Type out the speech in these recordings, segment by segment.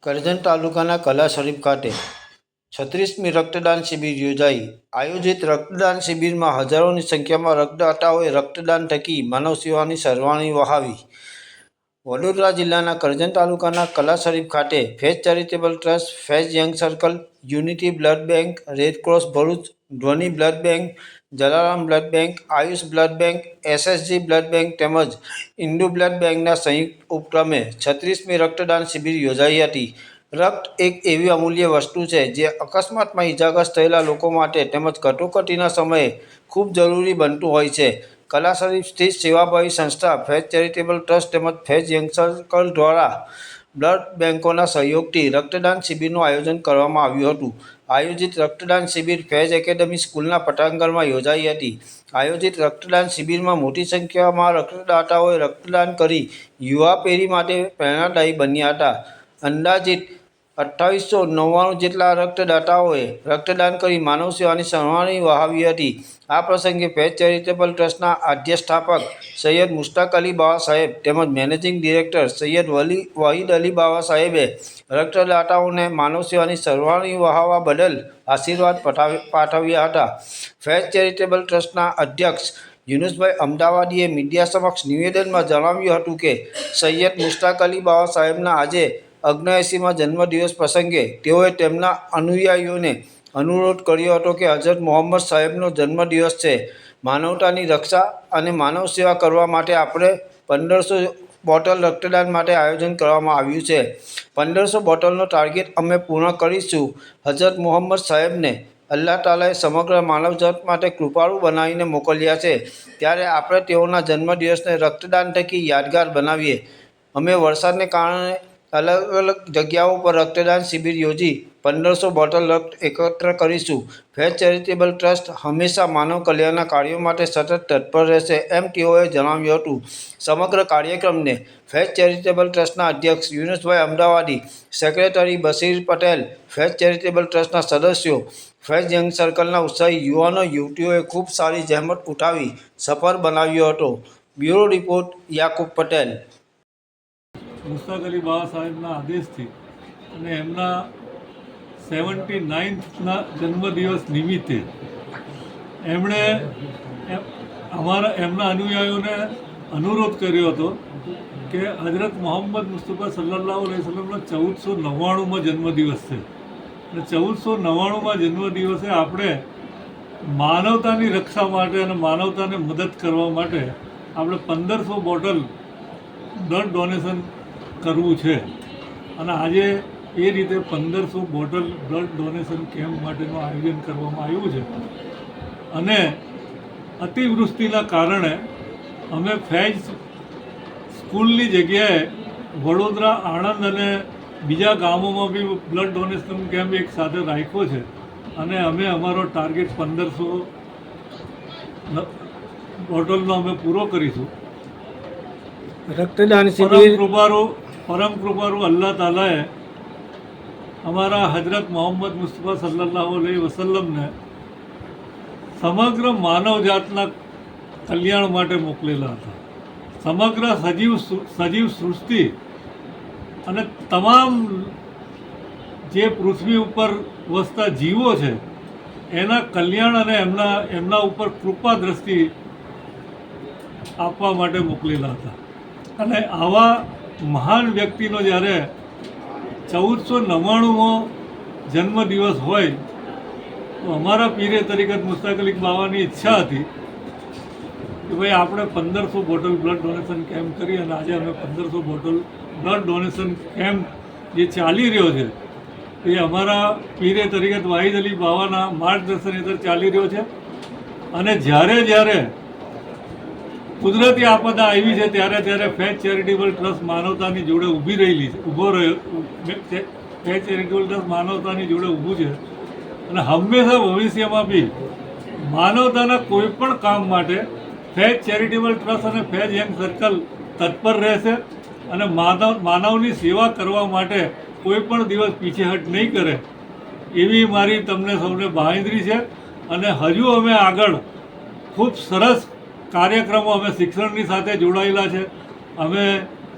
કરજણ તાલુકાના કલા શરીફ ખાતે 36મી રક્તદાન શિબિર યોજાઈ। આયોજિત રક્તદાન શિબિરમાં હજારોની સંખ્યામાં રક્તદાતાઓએ રક્તદાન થકી માનવ સેવાની સરવાણી વહાવી। વડોદરા જિલ્લાના કરજણ તાલુકાના કલા શરીફ ખાતે Faiz charitable trust, Faiz young circle, unity blood bank, Red Cross Bharuch, Dhwani blood bank, Jalaram blood bank, Ayush blood bank, SSG blood bank તેમજ ઇન્ડુ બ્લડ બેંકના સંયુક્ત ઉપક્રમે 36મી રક્તદાન શિબિર યોજાઈ હતી। રક્ત એક એવી અમૂલ્ય વસ્તુ છે જે અકસ્માતમાં ઇજાગ્રસ્ત થયેલા લોકો માટે તેમજ કટોકટીના સમયે ખૂબ જરૂરી બનતું હોય છે। કલા શરીફ સ્થિત સેવાભાવી સંસ્થા ફેઝ ચેરિટેબલ ટ્રસ્ટ તેમજ ફેઝ યંગ સર્કલ દ્વારા બ્લડ બેંકોના સહયોગથી રક્તદાન શિબિરનું આયોજન કરવામાં આવ્યું હતું। આયોજિત રક્તદાન શિબિર ફેઝ એકેડમી સ્કૂલના પટાંગણમાં યોજાઈ હતી। આયોજિત રક્તદાન શિબિરમાં મોટી સંખ્યામાં રક્તદાતાઓએ રક્તદાન કરી યુવા પેઢી માટે પ્રેરણાદાયી બન્યા હતા। અંદાજિત 2899 જેટલા રક્તદાતાઓએ રક્તદાન કરી માનવ સેવાની સરવાણી વહાવી હતી। આ પ્રસંગે ફેઝ ચેરિટેબલ ટ્રસ્ટના આદ્ય સ્થાપક સૈયદ મુશ્તાક અલી બાવા સાહેબ તેમજ મેનેજિંગ ડિરેક્ટર સૈયદ વહીદ અલી બાવા સાહેબે રક્તદાતાઓને માનવ સેવાની સરવાણી વહાવવા બદલ આશીર્વાદ પાઠવ્યા હતા। ફેઝ ચેરિટેબલ ટ્રસ્ટના અધ્યક્ષ યુનુસભાઈ અમદાવાદીએ મીડિયા સમક્ષ નિવેદનમાં જણાવ્યું હતું કે સૈયદ મુશ્તાક અલી બાવા સાહેબના આજે 79માં જન્મદિવસ પ્રસંગે તેઓએ તેમના અનુયાયીઓને અનુરોધ કર્યો હતો કે હજરત મોહમ્મદ સાહેબનો જન્મદિવસ છે। માનવતાની રક્ષા અને માનવ સેવા કરવા માટે આપણે 1500 બોટલ રક્તદાન માટે આયોજન કરવામાં આવ્યું છે। 1500 બોટલનો ટાર્ગેટ અમે પૂર્ણ કરીશું। હજરત મોહમ્મદ સાહેબને અલ્લાહ તાલાએ સમગ્ર માનવજાત માટે કૃપાળુ બનાવીને મોકલ્યા છે, ત્યારે આપણે તેઓના જન્મદિવસને રક્તદાન થકી યાદગાર બનાવીએ। અમે વરસાદને કારણે અલગ અલગ જગ્યાઓ પર રક્તદાન શિબિર યોજી 1500 બોટલ રક્ત એકત્ર કરીશું। ફેઝ ચેરિટેબલ ટ્રસ્ટ હંમેશા માનવ કલ્યાણના કાર્યો માટે સતત તત્પર રહેશે એમ તેઓએ જણાવ્યું હતું। સમગ્ર કાર્યક્રમને ફેઝ ચેરિટેબલ ટ્રસ્ટના અધ્યક્ષ યુનુસભાઈ અમદાવાદી, સેક્રેટરી બશીર પટેલ, ફેઝ ચેરિટેબલ ટ્રસ્ટના સદસ્યો, ફેઝ યંગ સર્કલના ઉત્સાહી યુવાનો યુવતીઓએ ખૂબ સારી જહેમત ઉઠાવી સફળ બનાવ્યો હતો। Bureau report Yakub Patel. મુશ્તાક અલી બાવા સાહેબના આદેશથી અને એમના 79ના જન્મદિવસ નિમિત્તે એમણે એમના અનુયાયીઓને અનુરોધ કર્યો હતો કે હજરત મોહમ્મદ મુસ્તફા સલ્લલ્લાહુ અલૈહિ વસલ્લમનો 1499માં જન્મદિવસ છે અને 1499માં જન્મદિવસે આપણે માનવતાની રક્ષા માટે અને માનવતાને મદદ કરવા માટે આપણે 1500 બોટલ બ્લડ ડોનેશન કરવું છે અને આજે એ રીતે 1500 બોટલ બ્લડ ડોનેશન કેમ્પ માટેનું આયોજન કરવામાં આવ્યું છે। અને અતિવૃષ્ટિના કારણે અમે ફેઝ સ્કૂલની જગ્યાએ વડોદરા, આણંદ અને બીજા ગામોમાં બી બ્લડ ડોનેશન કેમ્પ એક સાથે રાખ્યો છે અને અમે અમારો ટાર્ગેટ 1500 બોટલનો અમે પૂરો કરીશું। રક્તદાન શિબિર પરમ કૃપાળુ અલ્લાહ તાલાએ અમારા હજરત મોહમ્મદ મુસ્તફા સલ્લલ્લાહુ અલૈહિ વસલ્લમને સમગ્ર માનવજાતના કલ્યાણ માટે મોકલેલા હતા। સમગ્ર સજીવ સૃષ્ટિ અને તમામ જે પૃથ્વી ઉપર વસતા જીવો છે એના કલ્યાણ અને એમના ઉપર કૃપા દ્રષ્ટિ આપવા માટે મોકલેલા હતા। અને આવા મહાન વ્યક્તિનો જ્યારે 1499મો જન્મદિવસ હોય તો અમારા પીરે તરીકે મુશ્તાક અલી બાવાની ઈચ્છા હતી કે ભાઈ આપણે 1500 બોટલ બ્લડ ડોનેશન કેમ્પ કરી અને આજે અમે 1500 બોટલ બ્લડ ડોનેશન કેમ્પ જે ચાલી રહ્યો છે એ અમારા પીરે તરીકે વહીદ અલી બાવાના માર્ગદર્શન હેઠળ ચાલી રહ્યો છે। અને જ્યારે કુદરતી આપદા આવી છે ત્યારે ફેઝ ચેરિટેબલ ટ્રસ્ટ માનવતાની જોડે ઊભી રહેલી છે ફેઝ ચેરિટેબલ ટ્રસ્ટ માનવતાની જોડે ઊભું છે અને હંમેશા ભવિષ્યમાં બી માનવતાના કોઈ પણ કામ માટે ફેઝ ચેરિટેબલ ટ્રસ્ટ અને ફેઝ યંગ સર્કલ તત્પર રહેશે અને માનવની સેવા કરવા માટે કોઈ પણ દિવસ પીછેહટ નહીં કરે એવી મારી તમને સૌને બાંહેધરી છે। અને હજુ અમે આગળ ખૂબ સરસ કાર્યક્રમો અમે શિક્ષણની સાથે જોડાયેલા છે, અમે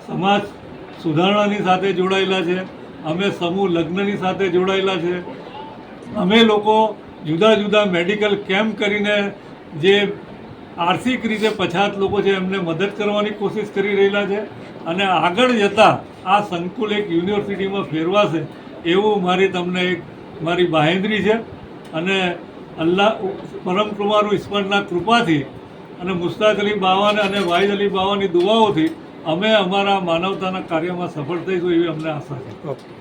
સમાજ સુધારણાની સાથે જોડાયેલા છે, અમે સમૂહ લગ્નની સાથે જોડાયેલા છે. અમે લોકો જુદા જુદા મેડિકલ કેમ્પ કરીને જે આર્થિક રીતે પછાત લોકો છે એમને મદદ કરવાની કોશિશ કરી રહેલા છે. અને આગળ જતાં આ સંકુલ એક યુનિવર્સિટીમાં ફેરવાશે એવું તમને એક મારી બાહેંધરી છે. અને અલ્લાહ પરમ કૃપાનું ઈશ્વરના કૃપાથી અને મુસ્તાક અલી બાવાને અને વાહિદ અલી બાવાની દુઆઓથી અમે અમારા માનવતાના કાર્યમાં સફળ થઈશું એવી અમને આશા છે. ઓકે.